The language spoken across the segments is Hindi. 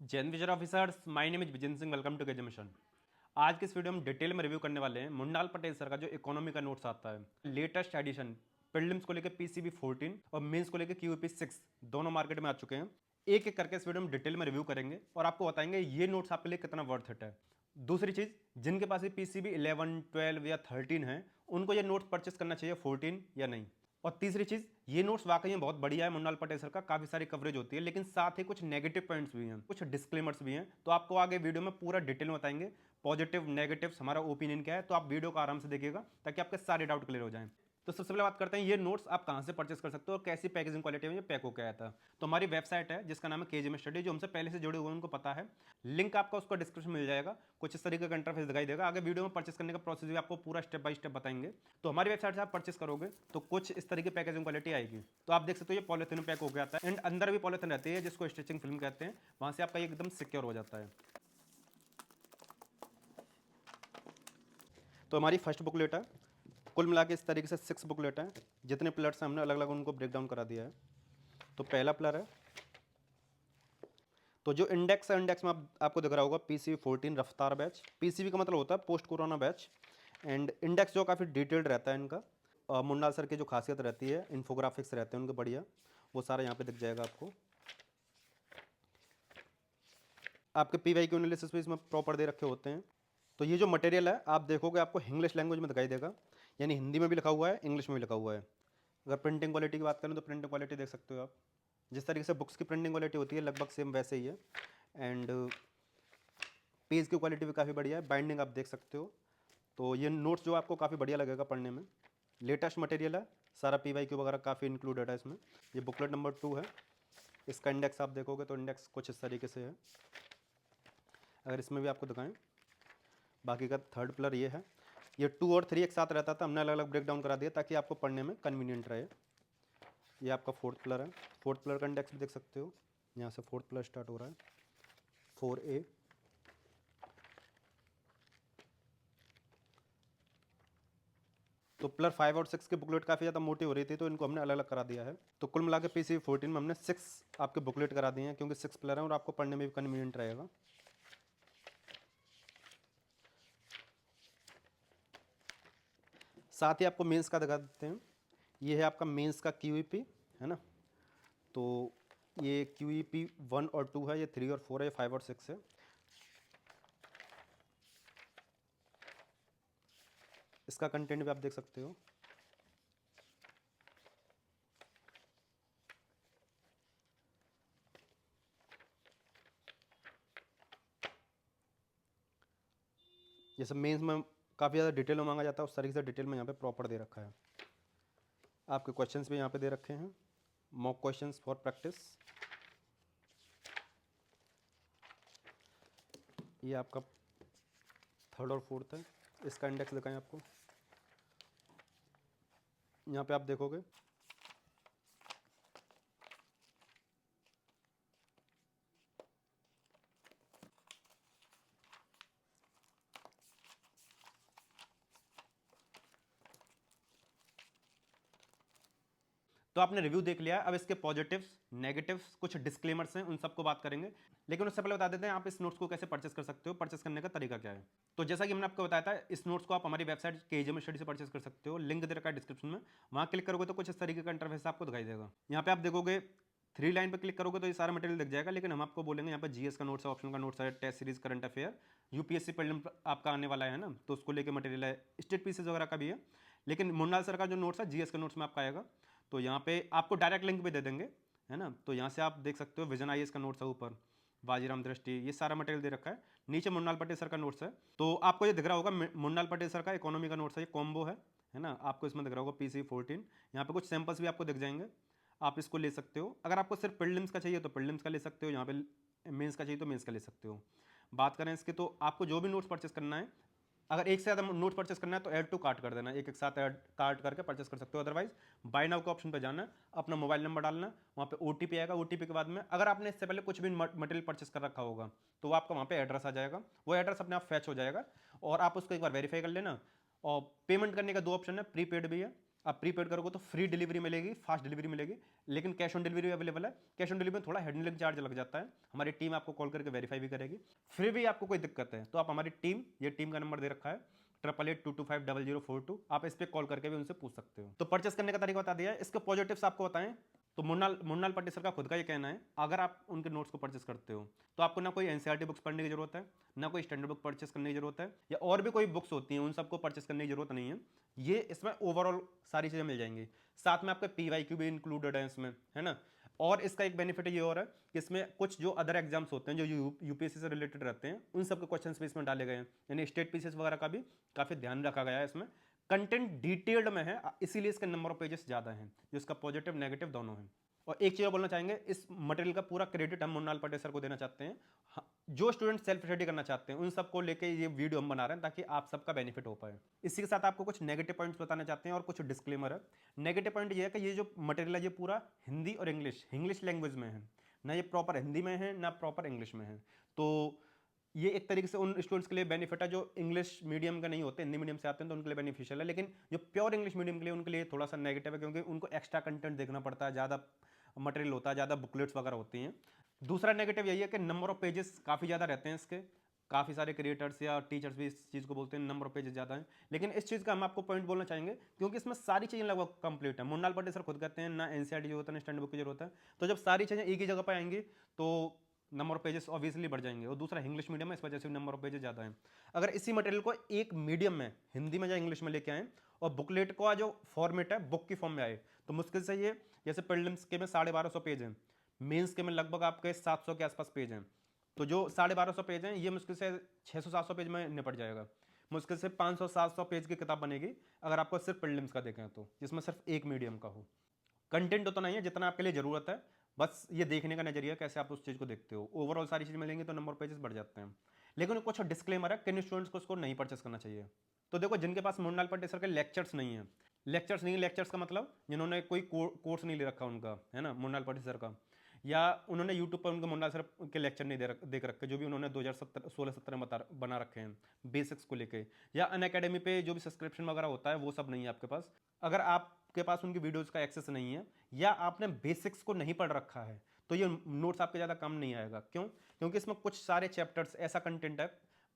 जय Hind Vijay officers, my name is Vijendra Singh. Welcome to KJ mission. आज के इस वीडियो में डिटेल में रिव्यू करने वाले हैं मुंडाल पटेल सर का जो इकोनॉमी का नोट्स आता है, लेटेस्ट एडिशन। प्रीलिम्स को लेकर पीसीबी 14 और मेंस को लेकर क्यूपी 6 दोनों मार्केट में आ चुके हैं। एक एक करके इस वीडियो में डिटेल में रिव्यू करेंगे और आपको बताएंगे ये नोट्स आपके लिए कितना वर्थ इट है। दूसरी चीज, जिनके पास पीसीबी 11, 12 या 13 है, उनको ये नोट्स परचेस करना चाहिए 14 या नहीं। और तीसरी चीज, ये नोट्स वाकई में बहुत बढ़िया है मुन्नाल पटेल सर का, काफी सारी कवरेज होती है, लेकिन साथ ही कुछ नेगेटिव पॉइंट्स भी हैं, कुछ डिस्क्लेमर्स भी हैं। तो आपको आगे वीडियो में पूरा डिटेल में बताएंगे पॉजिटिव नेगेटिव्स, हमारा ओपिनियन क्या है। तो आप वीडियो को आराम से देखिएगा ताकि आपके सारे डाउट क्लियर हो जाएं। तो सबसे पहले बात करते हैं ये नोट्स आप कहां से परचेस कर सकते हो और कैसी पैकेजिंग क्वालिटी में ये पैक होकर आया था। तो हमारी वेबसाइट है जिसका नाम है केजीएम स्टडी, जो हमसे पहले से जुड़े हुए हैं उनको पता है। लिंक आपका उसका डिस्क्रिप्शन मिल जाएगा। कुछ इस तरीके का इंटरफेस दिखाई देगा। आगे वीडियो में परचेस करने का प्रोसेस भी आपको पूरा स्टेप बाय स्टेप बताएंगे। तो हमारी वेबसाइट से आप परचेस करोगे तो कुछ इस तरीके पैकेजिंग क्वालिटी आएगी। तो आप देख सकते हो ये पॉलिथीन पैक हो गया था एंड अंदर भी पॉलिथीन रहती है जिसको स्टिचिंग फिल्म कहते हैं। वहां से आपका एकदम सिक्योर हो जाता है। तो हमारी फर्स्ट बुकलेट है, कुल मिला के इस तरीके से 6 बुकलेट हैं। जितने पिलर्स हैं हमने अलग अलग उनको ब्रेक डाउन करा दिया है। तो पहला पिलर है, तो जो इंडेक्स है, इंडेक्स में आपको दिख रहा होगा पीसीबी 14 रफ्तार बैच। पीसीबी का मतलब होता है post corona batch. And index जो काफ़ी डिटेल्ड रहता है इनका। मुंडाल सर की जो खासियत रहती है, इन्फोग्राफिक्स रहते हैं उनके बढ़िया, वो सारा यहाँ पे दिख जाएगा आपको। आपके पीवाईक्यू एनालिसिस भी इसमें प्रॉपर दे रखे होते हैं। तो ये जो मटेरियल है आप देखोगे आपको इंग्लिश लैंग्वेज में दिखाई देगा, यानी हिंदी में भी लिखा हुआ है, इंग्लिश में भी लिखा हुआ है। अगर प्रिंटिंग क्वालिटी की बात करें तो प्रिंटिंग क्वालिटी देख सकते हो आप। जिस तरीके से बुक्स की प्रिंटिंग क्वालिटी होती है लगभग सेम वैसे ही है। एंड पेज की क्वालिटी भी काफ़ी बढ़िया है। बाइंडिंग आप देख सकते हो। तो ये नोट्स जो आपको काफ़ी बढ़िया लगेगा पढ़ने में। लेटेस्ट मटेरियल है, सारा पीवाईक्यू वगैरह काफ़ी इंक्लूडेड है इसमें। ये बुकलेट नंबर 2 है। इसका इंडेक्स आप देखोगे तो इंडेक्स कुछ इस तरीके से है। अगर इसमें भी आपको दिखाएं, बाकी का थर्ड पिलर ये है। ये 2 और 3 एक साथ रहता था, हमने अलग अलग ब्रेक डाउन करा दिया ताकि आपको पढ़ने में कन्वीनियंट रहे। ये आपका फोर्थ पिलर है। फोर्थ पिलर का इंडेक्स भी देख सकते हो, यहाँ से फोर्थ पिलर स्टार्ट हो रहा है, 4A। तो पिलर 5 और 6 की बुकलेट काफ़ी ज़्यादा मोटी हो रही थी तो इनको हमने अलग अलग करा दिया है। तो कुल मिला के पीसीबी 14 में हमने 6 आपके बुकलेट करा दिए हैं, क्योंकि 6 पिलर हैं और आपको पढ़ने में भी कन्वीनियंट रहेगा। साथ ही आपको मेंस का दिखा देते हैं। ये है आपका मेंस का क्यूईपी, है ना। तो ये क्यूईपी 1 और 2 है, ये 3 और 4 है, ये 5 और 6 है। इसका कंटेंट भी आप देख सकते हो। जैसे मेंस में काफ़ी ज़्यादा डिटेल में मांगा जाता है, उस तरीके से डिटेल में यहाँ पे प्रॉपर दे रखा है। आपके क्वेश्चंस भी यहाँ पे दे रखे हैं, मॉक क्वेश्चंस फॉर प्रैक्टिस। ये आपका थर्ड और फोर्थ है। इसका इंडेक्स दिखाएं आपको, यहाँ पे आप देखोगे तो आपने रिव्यू देख लिया। अब इसके पॉजिटिव्स नेगेटिव्स कुछ डिस्क्लेमर्स हैं, उन सबको बात करेंगे। लेकिन उससे पहले बता देते हैं आप इस नोट्स को कैसे परचेस कर सकते हो, परचेस करने का तरीका क्या है। तो जैसा कि मैंने आपको बताया था, इस नोट्स को आप हमारी वेबसाइट केजीएम स्टडी से परचेस कर सकते हो। लिंक दे रखा है डिस्क्रिप्शन में, वहां क्लिक करोगे तो कुछ इस तरीके का इंटरफेस आपको दिखाई देगा। यहाँ पे आप देखोगे 3 लाइन पर क्लिक करोगे तो ये सारा मटेरियल दिख जाएगा। लेकिन हम आपको बोलेंगे यहाँ पर जीएस का नोट्स है, ऑप्शन का नोट्स है, test series, current affair, UPSC prelim आपका आने वाला है ना, तो उसको लेकर मटेरियल है, स्टेट पीसेज वगैरह का भी है। लेकिन मुन्नाल सर का जो नोट्स है जीएस का नोट्स में आपका आएगा। तो यहाँ पे आपको डायरेक्ट लिंक भी दे देंगे, है ना। तो यहाँ से आप देख सकते हो विजन आईएएस का नोट्स है, ऊपर बाजीराम दृष्टि, ये सारा मटेरियल दे रखा है। नीचे मुन्नाल पटेल सर का नोट्स है। तो आपको ये दिख रहा होगा मुन्नाल पटेल सर का इकोनॉमी का नोट्स है, ये कॉम्बो है ना। आपको इसमें दिख रहा होगा पीसी 14। यहाँ पे कुछ सैंपल्स भी आपको दिख जाएंगे, आप इसको ले सकते हो। अगर आपको सिर्फ प्रीलिम्स का चाहिए तो प्रीलिम्स का ले सकते हो, यहाँ पे मेंस का चाहिए तो मेंस का ले सकते हो। बात करें इसके, तो आपको जो भी नोट्स परचेस करना है, अगर एक से ज़्यादा नोट परचेस करना है तो ऐड टू कार्ट कर देना, एक एक साथ ऐड कार्ट करके परचेस कर सकते हो। अदरवाइज बाय नाउ के ऑप्शन पे जाना है, अपना मोबाइल नंबर डालना, वहाँ पे ओटीपी आएगा। ओटीपी के बाद में अगर आपने इससे पहले कुछ भी मटेरियल परचेस कर रखा होगा तो वो आपका वहाँ पे एड्रेस आ जाएगा, वो एड्रेस अपने आप फैच हो जाएगा और आप उसको एक बार वेरीफाई कर लेना। और पेमेंट करने का 2 ऑप्शन है, प्रीपेड भी है आप प्रीपेड करोगे तो फ्री डिलीवरी मिलेगी, फास्ट डिलीवरी मिलेगी, लेकिन कैश ऑन डिलीवरी अवेलेबल है। कैश ऑन डिलीवरी में थोड़ा हैंडलिंग चार्ज लग जाता है, हमारी टीम आपको कॉल करके वेरीफाई भी करेगी। फिर भी आपको कोई दिक्कत है तो आप हमारी टीम, ये टीम का नंबर दे रखा है 8882250042, आप इस पर कॉल करके भी उनसे पूछ सकते हो। तो परचेस करने का तरीका बता दिया है, इसके पॉजिटिव्स आपको बताएं तो मुन्नाल पाटी सर का खुद का ये कहना है, अगर आप उनके नोट्स को परचेस करते हो तो आपको ना कोई एनसीईआरटी बुक्स पढ़ने की जरूरत है, ना कोई स्टैंडर्ड बुक परचेस करने की जरूरत है, या और भी कोई बुक्स होती हैं उन सबको परचेस करने की जरूरत नहीं है। ये इसमें ओवरऑल सारी चीज़ें मिल जाएंगी, साथ में आपके PYQ भी इंक्लूडेड है इसमें, है ना। और इसका एक बेनिफिट ये और है कि इसमें कुछ जो अदर एग्जाम्स होते हैं जो यूपीएससी से रिलेटेड रहते हैं उन सबके क्वेश्चंस भी इसमें डाले गए हैं, यानी स्टेट पीसीएस वगैरह का भी काफ़ी ध्यान रखा गया है इसमें। कंटेंट डिटेल्ड में है, इसीलिए इसके नंबर ऑफ पेजेस ज़्यादा हैं, जो इसका पॉजिटिव नेगेटिव दोनों हैं। और एक चीज़ बोलना चाहेंगे, इस मटेरियल का पूरा क्रेडिट हम मुन्नाल पाटे सर को देना चाहते हैं। जो स्टूडेंट सेल्फ स्टडी करना चाहते हैं उन सबको लेके ये वीडियो हम बना रहे हैं ताकि आप सबका बेनिफिट हो पाए। इसी के साथ आपको कुछ नेगेटिव पॉइंट्स बताना चाहते हैं और कुछ डिस्क्लेमर है। नेगेटिव पॉइंट ये है कि ये जो मटेरियल है ये पूरा हिंदी और इंग्लिश लैंग्वेज में है, ना ये प्रॉपर हिंदी में है ना प्रॉपर इंग्लिश में है। तो ये एक तरीके से उन स्टूडेंट्स के लिए बेनिफिट है जो इंग्लिश मीडियम का नहीं होते, हिंदी मीडियम से आते हैं, तो उनके लिए बेनिफिशियल है। लेकिन जो प्योर इंग्लिश मीडियम के लिए उनके लिए थोड़ा सा नेगेटिव है, क्योंकि उनको एक्स्ट्रा कंटेंट देखना पड़ता है, ज़्यादा मटेरियल होता है, ज़्यादा बुकलेट्स वगैरह होती हैं। दूसरा नेगेटिव यही है कि नंबर ऑफ पेजेस काफ़ी ज़्यादा रहते हैं इसके, काफ़ी सारे क्रिएटर्स या टीचर्स भी इस चीज़ को बोलते हैं नंबर ऑफ पेजेस ज़्यादा हैं। लेकिन इस चीज़ का हम आपको पॉइंट बोलना चाहेंगे क्योंकि इसमें सारी चीज़ें लगभग कंप्लीट है। मुन्नाल पाटे सर खुद कहते हैं ना एनसीईआरटी जरूरत है ना स्टैंडर्ड बुक की जरूरत है, तो जब सारी चीज़ें एक ही जगह पर आएंगी तो नंबर ऑफ पेजेस ऑब्वियसली बढ़ जाएंगे। और दूसरा इंग्लिश मीडियम है, इस वजह से नंबर ऑफ पेजेस ज़्यादा हैं। अगर इसी मटेरियल को एक मीडियम में हिंदी में या इंग्लिश में लेके आएँ और बुकलेट का जो फॉर्मेट है बुक की फॉर्म में आए तो मुश्किल से ये, जैसे प्रीलिम्स के में 1250 पेज हैं, मेंस के में लगभग आपके 700 के आसपास पेज हैं, तो जो 1250 पेज हैं ये मुश्किल से 600-700 पेज में निपट जाएगा। मुश्किल से 500-700 पेज की किताब बनेगी अगर आपको सिर्फ प्रीलिम्स का देखें तो, जिसमें सिर्फ एक मीडियम का हो। कंटेंट उतना ही है जितना आपके लिए ज़रूरत है, बस ये देखने का नजरिया कैसे आप उस चीज़ को देखते हो। ओवरऑल सारी चीज़ मिलेंगी तो नंबर ऑफ पेजेस बढ़ जाते हैं। लेकिन कुछ डिस्क्लेमर है किन स्टूडेंट्स को उसको नहीं परचेस करना चाहिए। तो देखो, जिनके पास मुन्नाल पाटे सर के लेक्चर्स नहीं है, लेक्चर्स का मतलब जिन्होंने कोई कोर्स नहीं ले रखा उनका, है ना, मुन्नाल पाटे सर का, या उन्होंने यूट्यूब पर उनके मुन्नाल सर के लेक्चर नहीं देख रखे, जो भी उन्होंने 2016-17 में बना रखे हैं बेसिक्स को लेके, या अनअकैडमी पे जो भी सब्सक्रिप्शन वगैरह होता है वो सब नहीं है आपके पास। अगर आपके पास उनकी वीडियोज़ का एक्सेस नहीं है या आपने बेसिक्स को नहीं पढ़ रखा है तो ये नोट्स आपके ज़्यादा काम नहीं आएगा। क्यों? क्योंकि इसमें कुछ सारे चैप्टर्स ऐसा कंटेंट है,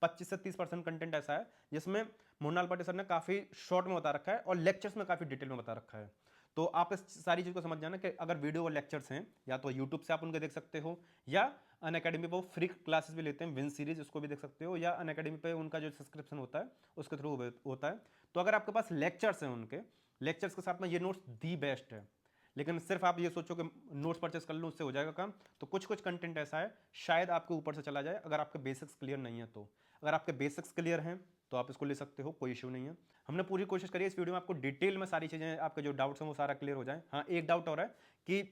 25 से 30% कंटेंट ऐसा है जिसमें मुन्नाल पाटे सर ने काफ़ी शॉर्ट में बता रखा है और लेक्चर्स में काफ़ी डिटेल में बता रखा है। तो आप इस सारी चीज़ को समझ जाना कि अगर वीडियो और लेक्चर्स हैं या तो यूट्यूब से आप उनके देख सकते हो, या अनअकैडमी पर फ्री क्लासेस भी लेते हैं विन सीरीज, उसको भी देख सकते हो, या अनअकैडमी पे उनका जो सब्सक्रिप्शन होता है उसके थ्रू होता है। तो अगर आपके पास लेक्चर्स हैं, उनके लेक्चर्स के साथ में ये नोट्स दी बेस्ट है। लेकिन सिर्फ आप ये सोचो कि नोट्स परचेस कर लो उससे हो जाएगा काम, तो कुछ कंटेंट ऐसा है शायद आपके ऊपर से चला जाए अगर आपके बेसिक्स क्लियर नहीं है तो। अगर आपके बेसिक्स क्लियर हैं तो आप इसको ले सकते हो, कोई इशू नहीं है। हमने पूरी कोशिश करी है इस वीडियो में आपको डिटेल में सारी चीज़ें, आपके जो डाउट्स हैं वो सारा क्लियर हो जाए। हाँ, एक डाउट और है कि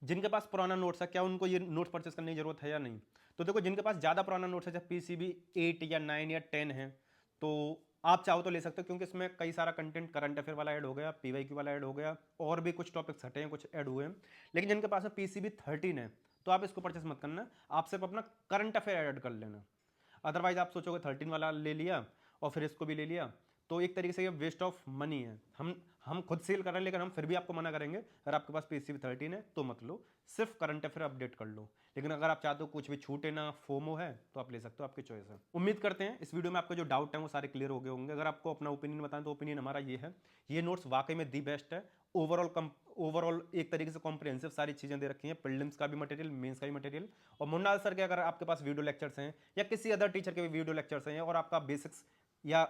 जिनके पास पुराना नोट्स है क्या उनको ये नोट्स परचेस करने की जरूरत है या नहीं। तो देखो, जिनके पास ज़्यादा पुराना नोट्स है, जब PCB 8 या 9 या 10 है, तो आप चाहो तो ले सकते हो, क्योंकि इसमें कई सारा कंटेंट करंट अफेयर वाला ऐड हो गया, PYQ वाला ऐड हो गया, और भी कुछ टॉपिक्स हटे हैं, कुछ ऐड हुए हैं। लेकिन जिनके पास में PCB 13 है तो आप इसको परचेस मत करना, आप सिर्फ अपना करंट अफेयर ऐड कर लेना। अदरवाइज आप सोचोगे 13 वाला ले लिया और फिर इसको भी ले लिया, तो एक तरीके से ये वेस्ट ऑफ मनी है। हम खुद सेल कर रहे हैं लेकिन हम फिर भी आपको मना करेंगे, अगर आपके पास PCB 13 है तो मत लो, सिर्फ करंट अफेयर अपडेट कर लो। लेकिन अगर आप चाहते हो कुछ भी छूटे ना, फोमो है, तो आप ले सकते हो, आपकी चॉइस है। उम्मीद करते हैं इस वीडियो में आपके जो डाउट है वो सारे क्लियर हो गए होंगे। अगर आपको अपना ओपिनियन बताएं तो ओपिनियन हमारा ये है, ये नोट्स वाकई में दी बेस्ट है। ओवरऑल एक तरीके से कॉम्प्रिहेंसिव सारी चीज़ें दे रखी हैं, प्रीलिम्स का भी मटेरियल, मेंस का भी मटेरियल। और मुन्नाल सर के अगर आपके पास वीडियो लेक्चर्स हैं या किसी अदर टीचर के भी वीडियो लेक्चर्स हैं और आपका बेसिक्स या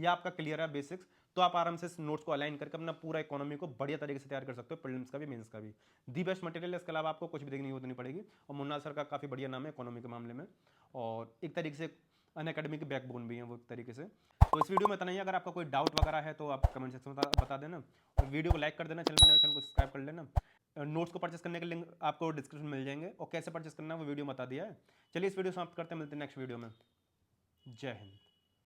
आपका क्लियर है बेसिक्स, तो आप आराम से इस नोट्स को अलाइन करके अपना पूरा इकोनॉमी को बढ़िया तरीके से तैयार कर सकते हो, प्रीलिम्स का भी मेंस का भी। दी बेस्ट मटेरियल है, इसके अलावा आपको कुछ भी देखने की जरूरत नहीं पड़ेगी। और मुन्नाल सर का काफ़ी बढ़िया नाम है इकोनॉमी के मामले में, और एक तरीके से अनअकैडमी के बैकबोन भी हैं वो एक तरीके से। तो इस वीडियो में इतना ही। अगर आपका कोई डाउट वगैरह है तो आप कमेंट सेक्शन में बता देना, और वीडियो को लाइक कर देना, चैनल को सब्सक्राइब कर लेना। नोट्स को परचेस करने के लिंक आपको डिस्क्रिप्शन मिल जाएंगे, और कैसे परचेस करना है वो वीडियो बता दिया है। चलिए इस वीडियो समाप्त करते हैं, मिलते हैं नेक्स्ट वीडियो में। जय हिंद।